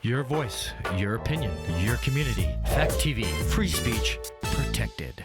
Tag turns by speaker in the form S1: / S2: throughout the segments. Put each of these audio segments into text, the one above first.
S1: Your voice, your opinion, your community. Fact TV, free speech, protected.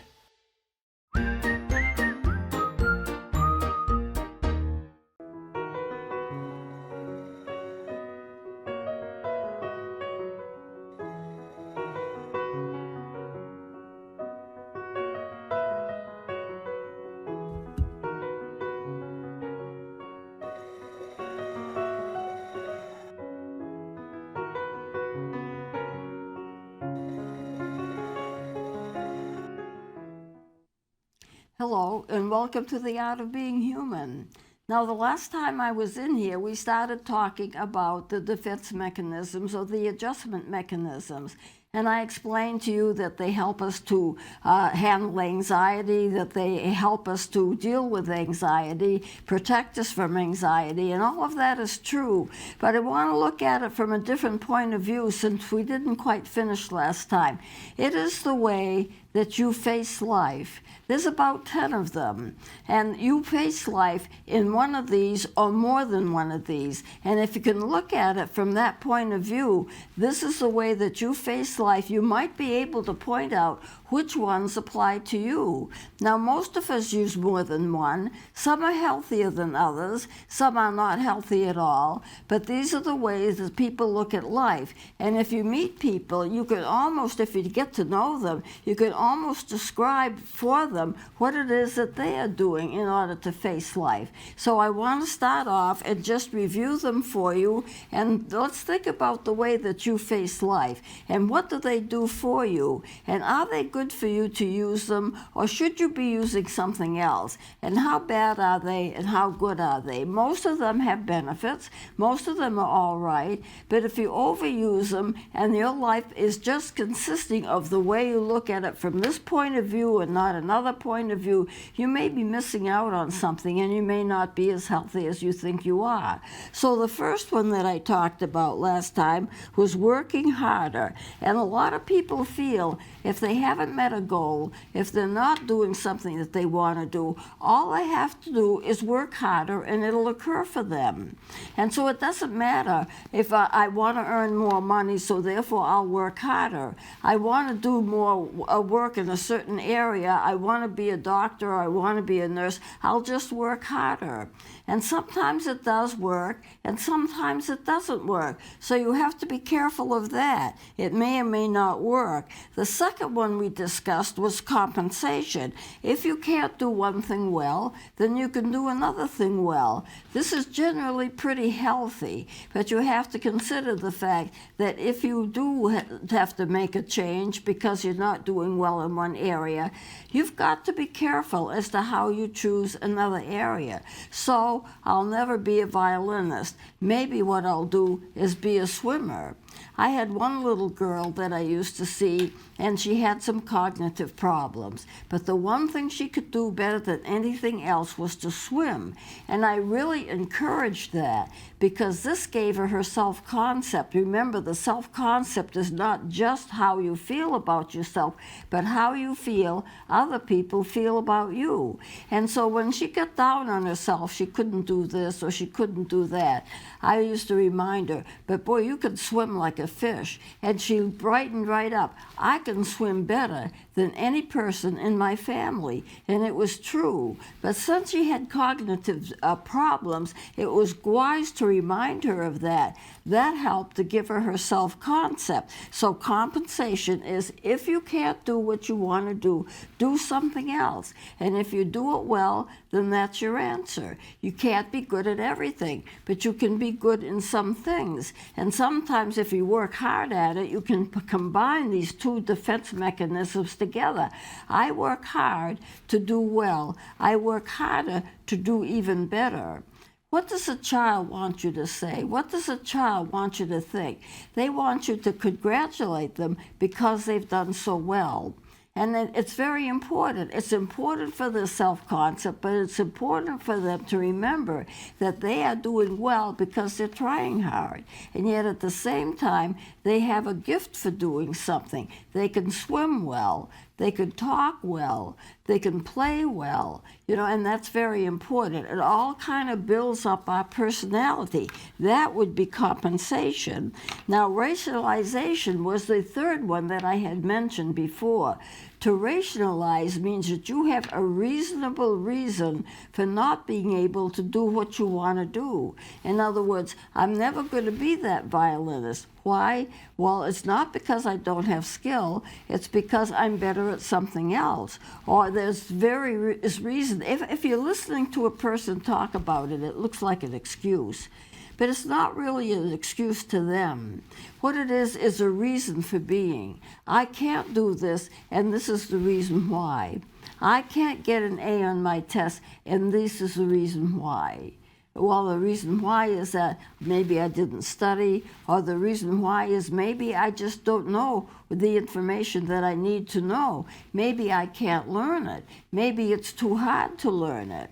S2: Hello, and welcome to the Art of Being Human. Now, the last time I was in here, we started talking about the defense mechanisms or the adjustment mechanisms. And I explained to you that they help us to handle anxiety, that they help us to deal with anxiety, protect us from anxiety, and all of that is true. But I want to look at it from a different point of view since we didn't quite finish last time. It is the way that you face life. There's about 10 of them, and you face life in one of these or more than one of these. And if you can look at it from that point of view, this is the way that you face life. You might be able to point out which ones apply to you. Now, most of us use more than one. Some are healthier than others. Some are not healthy at all. But these are the ways that people look at life. And if you meet people, you can almost, if you get to know them, you can almost describe for them what it is that they are doing in order to face life. So I want to start off and just review them for you. And let's think about the way that you face life. And what do they do for you? And are they good for you to use them, or should you be using something else? And how bad are they and how good are they? Most of them have benefits. Most of them are all right. But if you overuse them and your life is just consisting of the way you look at it from this point of view and not another point of view, you may be missing out on something and you may not be as healthy as you think you are. So the first one that I talked about last time was working harder. And a lot of people feel if they haven't met a goal, if they're not doing something that they want to do, all they have to do is work harder and it'll occur for them. And so it doesn't matter if I want to earn more money, so therefore I'll work harder. I want to do more work in a certain area. I want to be a doctor, or I want to be a nurse. I'll just work harder. And sometimes it does work, and sometimes it doesn't work. So you have to be careful of that. It may or may not work. The second one we discussed was compensation. If you can't do one thing well, then you can do another thing well. This is generally pretty healthy, but you have to consider the fact that if you do have to make a change because you're not doing well in one area, you've got to be careful as to how you choose another area. So I'll never be a violinist. Maybe what I'll do is be a swimmer. I had one little girl that I used to see, and she had some cognitive problems. But the one thing she could do better than anything else was to swim. And I really encouraged that because this gave her self-concept. Remember, the self-concept is not just how you feel about yourself, but how you feel other people feel about you. And so when she got down on herself, she couldn't do this or she couldn't do that, I used to remind her, but boy, you could swim like a fish. And she brightened right up. I can swim better than any person in my family. And it was true. But since she had cognitive problems, it was wise to remind her of that. That helped to give her self-concept. So compensation is, if you can't do what you want to do something else. And if you do it well, then that's your answer. You can't be good at everything, but you can be good in some things. And sometimes if you work hard at it, you can combine these two defense mechanisms together. I work hard to do well. I work harder to do even better. What does a child want you to say? What does a child want you to think? They want you to congratulate them because they've done so well. And it's very important. It's important for their self-concept, but it's important for them to remember that they are doing well because they're trying hard. And yet at the same time, they have a gift for doing something. They can swim well. they could talk well, they can play well, and that's very important. It all kind of builds up our personality. That would be compensation. Now, rationalization was the third one that I had mentioned before. To rationalize means that you have a reasonable reason for not being able to do what you want to do. In other words, I'm never going to be that violinist. Why? Well, it's not because I don't have skill. It's because I'm better at something else. Or there's reason. If you're listening to a person talk about it, it looks like an excuse. But it's not really an excuse to them. What it is a reason for being. I can't do this, and this is the reason why. I can't get an A on my test, and this is the reason why. Well, the reason why is that maybe I didn't study, or the reason why is maybe I just don't know the information that I need to know. Maybe I can't learn it. Maybe it's too hard to learn it.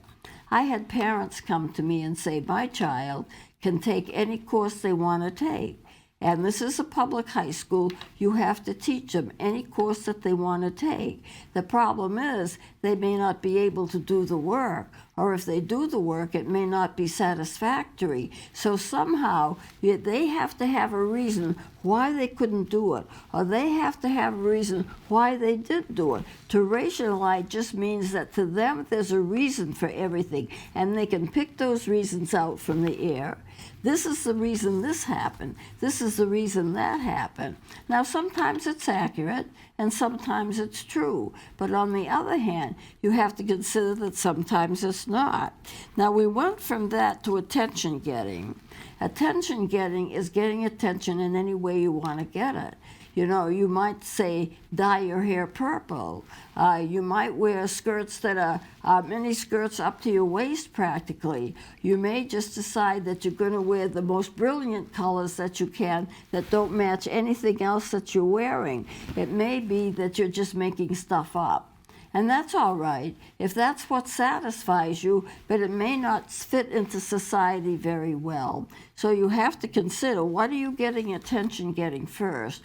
S2: I had parents come to me and say, my child can take any course they want to take. And this is a public high school. You have to teach them any course that they want to take. The problem is they may not be able to do the work, or if they do the work, it may not be satisfactory. So somehow they have to have a reason why they couldn't do it, or they have to have a reason why they did do it. To rationalize just means that to them there's a reason for everything, and they can pick those reasons out from the air. This is the reason this happened. This is the reason that happened. Now, sometimes it's accurate, and sometimes it's true. But on the other hand, you have to consider that sometimes it's not. Now, we went from that to attention getting. Attention getting is getting attention in any way you want to get it. You might say, dye your hair purple. You might wear skirts that are mini skirts up to your waist practically. You may just decide that you're going to wear the most brilliant colors that you can that don't match anything else that you're wearing. It may be that you're just making stuff up. And that's all right if that's what satisfies you, but it may not fit into society very well. So you have to consider, what are you getting attention getting first?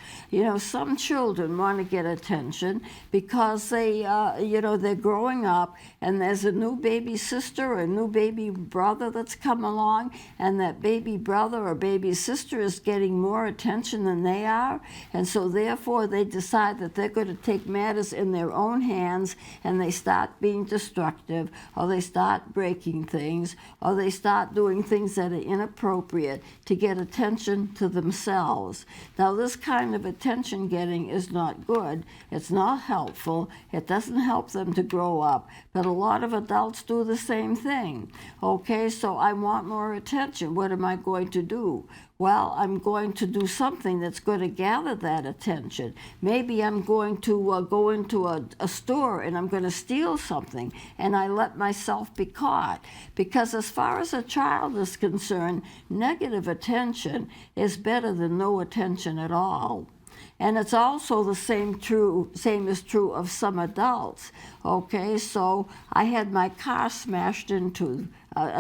S2: Some children want to get attention because they're growing up, and there's a new baby sister or a new baby brother that's come along, and that baby brother or baby sister is getting more attention than they are, and so therefore they decide that they're going to take matters in their own hands, and they start being destructive, or they start breaking things, or they start doing things that are inappropriate to get attention to themselves. Now, this kind of attention getting is not good. It's not helpful. It doesn't help them to grow up. But a lot of adults do the same thing. Okay, so I want more attention. What am I going to do? Well, I'm going to do something that's going to gather that attention. Maybe I'm going to go into a store and I'm going to steal something, and I let myself be caught. Because as far as a child is concerned, negative attention is better than no attention at all. And it's also the same is true of some adults. Okay, so I had my car smashed into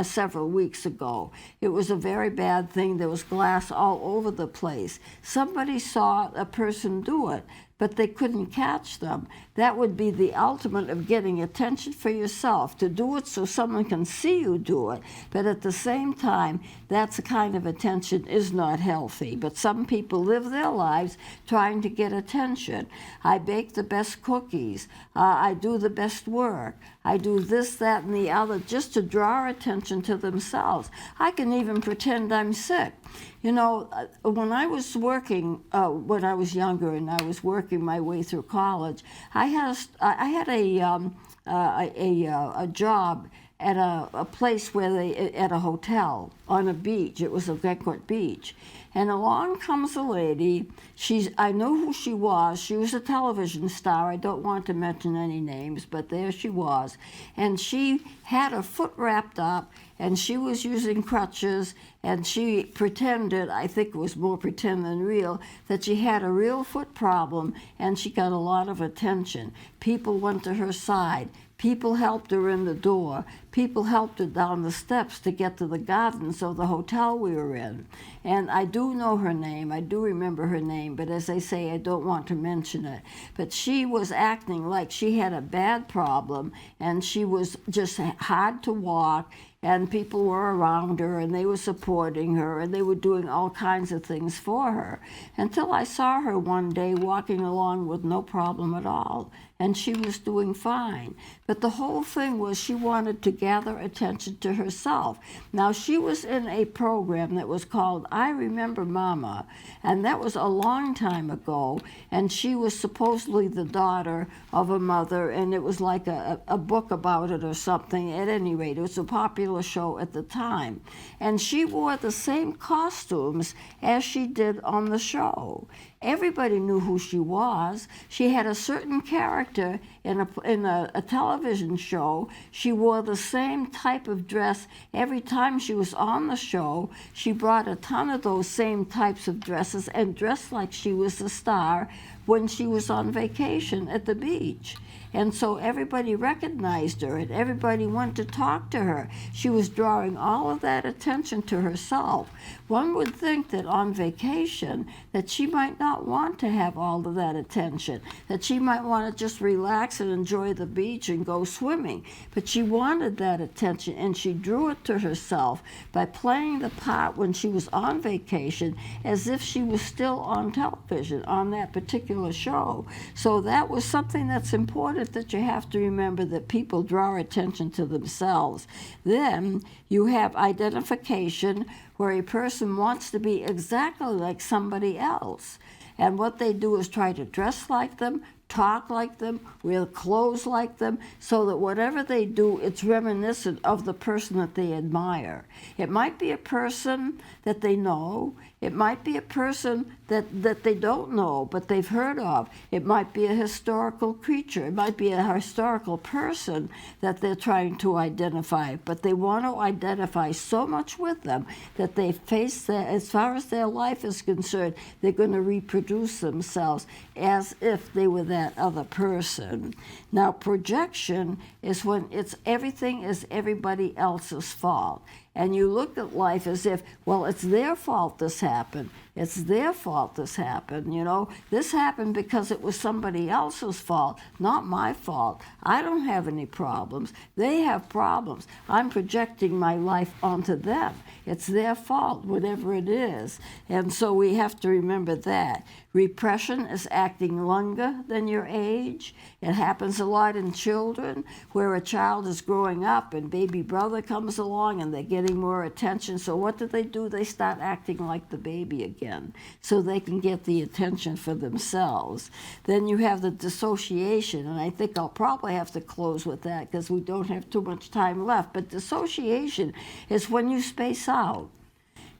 S2: several weeks ago. It was a very bad thing. There was glass all over the place. Somebody saw a person do it, but they couldn't catch them. That would be the ultimate of getting attention for yourself, to do it so someone can see you do it. But at the same time, that's the kind of attention is not healthy. But some people live their lives trying to get attention. I bake the best cookies. I do the best work. I do this, that, and the other just to draw attention to themselves. I can even pretend I'm sick. When I was working, when I was younger and I was working my way through college, I had a job at a place at a hotel on a beach. It was a Vequant beach. And along comes a lady. I know who she was. She was a television star. I don't want to mention any names, but there she was. And she had her foot wrapped up, and she was using crutches, and she pretended, I think it was more pretend than real, that she had a real foot problem, and she got a lot of attention. People went to her side. People helped her in the door. people helped her down the steps to get to the gardens of the hotel we were in. And I do know her name, I do remember her name, but as I say, I don't want to mention it. But she was acting like she had a bad problem, and she was just hard to walk, and people were around her, and they were supporting her, and they were doing all kinds of things for her, until I saw her one day walking along with no problem at all, and she was doing fine. But the whole thing was she wanted to gather attention to herself. Now, she was in a program that was called I Remember Mama, and that was a long time ago, and she was supposedly the daughter of a mother, and it was like a book about it or something. At any rate, it was a popular show at the time. And she wore the same costumes as she did on the show. Everybody knew who she was. She had a certain character in a television show. She wore the same type of dress every time she was on the show. She brought a ton of those same types of dresses and dressed like she was a star when she was on vacation at the beach. And so everybody recognized her, and everybody wanted to talk to her. She was drawing all of that attention to herself. One would think that on vacation that she might not want to have all of that attention, that she might want to just relax and enjoy the beach and go swimming. But she wanted that attention, and she drew it to herself by playing the part when she was on vacation as if she was still on television on that particular show. So that was something that's important, that you have to remember, that people draw attention to themselves. Then you have identification, where a person wants to be exactly like somebody else. And what they do is try to dress like them, talk like them, wear clothes like them, so that whatever they do, it's reminiscent of the person that they admire. It might be a person that they know. It might be a person that they don't know, but they've heard of. It might be a historical creature. It might be a historical person that they're trying to identify, but they want to identify so much with them that they face that, as far as their life is concerned, they're going to reproduce themselves as if they were that other person. Now, projection is when everything is everybody else's fault. And you look at life as if, well, it's their fault this happened. It's their fault this happened, you know. This happened because it was somebody else's fault, not my fault. I don't have any problems. They have problems. I'm projecting my life onto them. It's their fault, whatever it is. And so we have to remember that. Repression is acting longer than your age. It happens a lot in children, where a child is growing up and baby brother comes along and they're getting more attention. So what do? They start acting like the baby again, so they can get the attention for themselves. Then you have the dissociation, and I think I'll probably have to close with that because we don't have too much time left. But dissociation is when you space out.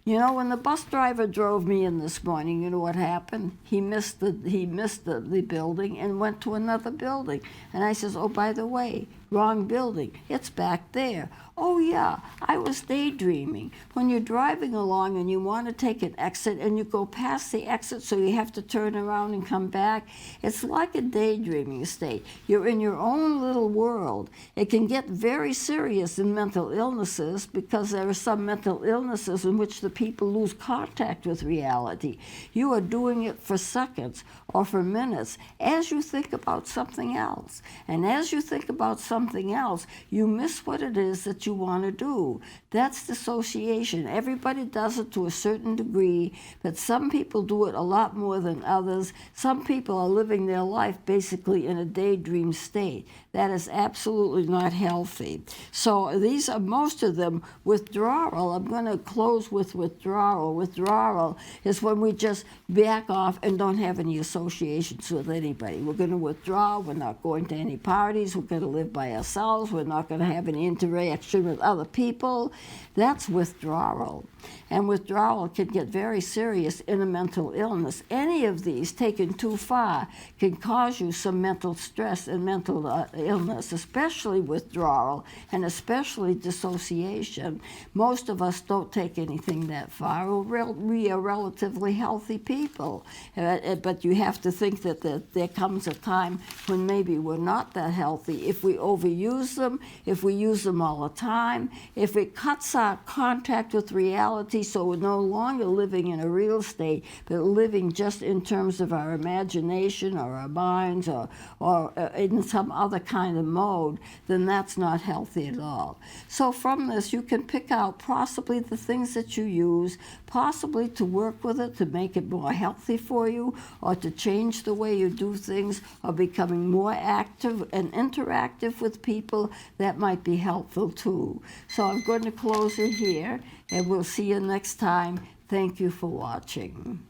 S2: You know, when the bus driver drove me in this morning, you know what happened? He missed the building and went to another building. And I says, oh, by the way, wrong building. It's back there. Oh, yeah, I was daydreaming. When you're driving along and you want to take an exit and you go past the exit, so you have to turn around and come back, it's like a daydreaming state. You're in your own little world. It can get very serious in mental illnesses, because there are some mental illnesses in which the people lose contact with reality. You are doing it for seconds or for minutes as you think about something else. And as you think about something else, you miss what it is that you want to do. That's dissociation. Everybody does it to a certain degree, but some people do it a lot more than others. Some people are living their life basically in a daydream state. That is absolutely not healthy. So these are most of them. Withdrawal, I'm going to close with withdrawal. Withdrawal is when we just back off and don't have any associations with anybody. We're going to withdraw. We're not going to any parties. We're going to live by ourselves. We're not going to have any interaction with other people. That's withdrawal. And withdrawal can get very serious in a mental illness. Any of these taken too far can cause you some mental stress and mental illness, especially withdrawal and especially dissociation. Most of us don't take anything that far. We are relatively healthy people. But you have to think that there comes a time when maybe we're not that healthy if we overuse them, if we use them all the time, if it cuts our contact with reality so we're no longer living in a real state, but living just in terms of our imagination or our minds or in some other kind of mode, then that's not healthy at all. So from this, you can pick out possibly the things that you use, possibly to work with it to make it more healthy for you, or to change the way you do things, or becoming more active and interactive with people. That might be helpful too. So I'm going to close it here, and we'll see you next time. Thank you for watching.